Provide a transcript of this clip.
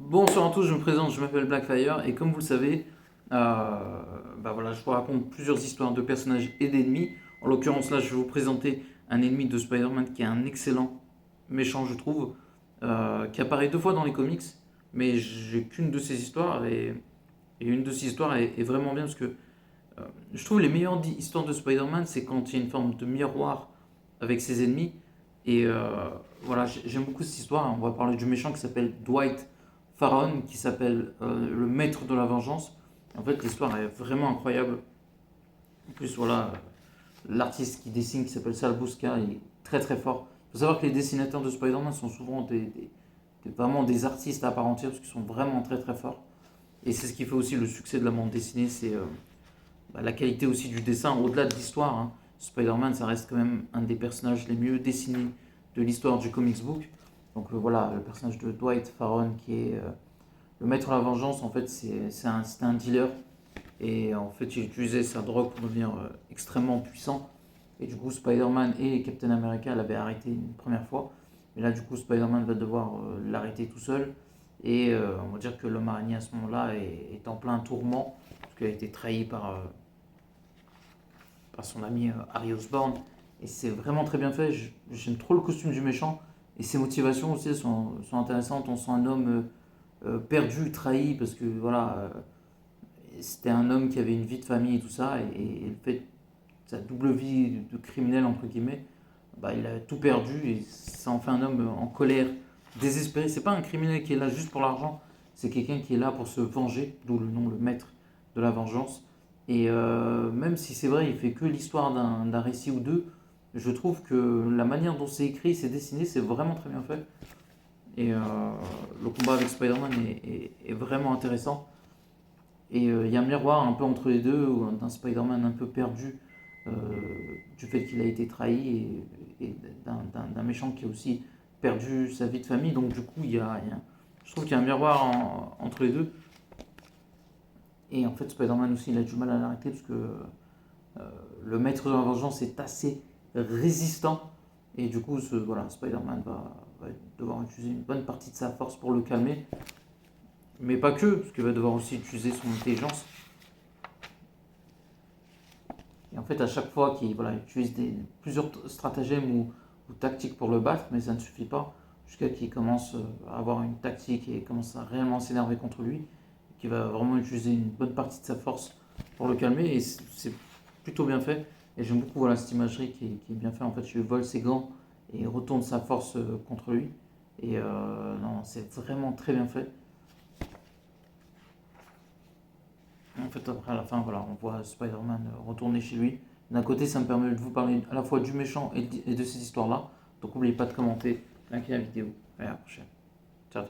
Bonsoir à tous, je me présente, je m'appelle Blackfire et comme vous le savez, voilà, je vous raconte plusieurs histoires de personnages et d'ennemis. En l'occurrence là, je vais vous présenter un ennemi de Spider-Man qui est un excellent méchant, je trouve, qui apparaît deux fois dans les comics, mais j'ai qu'une de ces histoires et une de ces histoires est vraiment bien parce que je trouve les meilleures histoires de Spider-Man, c'est quand il y a une forme de miroir avec ses ennemis. Et voilà, j'aime beaucoup cette histoire. On va parler du méchant qui s'appelle Dwight Farron, qui s'appelle le maître de la vengeance. En fait, l'histoire est vraiment incroyable. En plus, voilà, l'artiste qui dessine, qui s'appelle Sal Busca, il est très très fort. Il faut savoir que les dessinateurs de Spider-Man sont souvent vraiment des artistes à part entière, parce qu'ils sont vraiment très très forts. Et c'est ce qui fait aussi le succès de la bande dessinée, c'est la qualité aussi du dessin, au-delà de l'histoire. Hein. Spider-Man, ça reste quand même un des personnages les mieux dessinés de l'histoire du comics book. Donc voilà, le personnage de Dwight Farron qui est le maître de la vengeance, en fait, c'était un dealer. Et en fait, il utilisait sa drogue pour devenir extrêmement puissant. Et du coup, Spider-Man et Captain America l'avaient arrêté une première fois. Mais là, du coup, Spider-Man va devoir l'arrêter tout seul. Et on va dire que l'homme araignée à ce moment-là est en plein tourment, parce qu'il a été trahi par son ami Harry Osborn. Et c'est vraiment très bien fait. J'aime trop le costume du méchant. Et ses motivations aussi sont intéressantes. On sent un homme perdu, trahi, parce que voilà, c'était un homme qui avait une vie de famille et tout ça. Et le fait, sa double vie de criminel, entre guillemets, il a tout perdu. Et ça en fait un homme en colère, désespéré. C'est pas un criminel qui est là juste pour l'argent. C'est quelqu'un qui est là pour se venger, d'où le nom, le maître de la vengeance. Et même si c'est vrai, il fait que l'histoire d'un récit ou deux, je trouve que la manière dont c'est écrit, c'est dessiné, c'est vraiment très bien fait. Et le combat avec Spider-Man est vraiment intéressant. Et il y a un miroir un peu entre les deux, d'un Spider-Man un peu perdu euh, du fait qu'il a été trahi et d'un méchant qui a aussi perdu sa vie de famille. Donc du coup, je trouve qu'il y a un miroir entre les deux. Et en fait, Spider-Man aussi, il a du mal à l'arrêter parce que le maître de la vengeance est assez résistant. Et du coup, voilà, Spider-Man va devoir utiliser une bonne partie de sa force pour le calmer. Mais pas que, parce qu'il va devoir aussi utiliser son intelligence. Et en fait, à chaque fois qu'il voilà, utilise plusieurs stratagèmes ou tactiques pour le battre, mais ça ne suffit pas, jusqu'à qu'il commence à avoir une tactique et commence à réellement s'énerver contre lui, et qu'il va vraiment utiliser une bonne partie de sa force pour le calmer, et c'est plutôt bien fait. Et j'aime beaucoup voilà, cette imagerie qui est bien faite. En fait, il lui vole ses gants et il retourne sa force contre lui. Et non, c'est vraiment très bien fait. En fait, après, à la fin, voilà, on voit Spider-Man retourner chez lui. D'un côté, ça me permet de vous parler à la fois du méchant et de ces histoires-là. Donc, n'oubliez pas de commenter, liker la vidéo. Et à la prochaine. Ciao.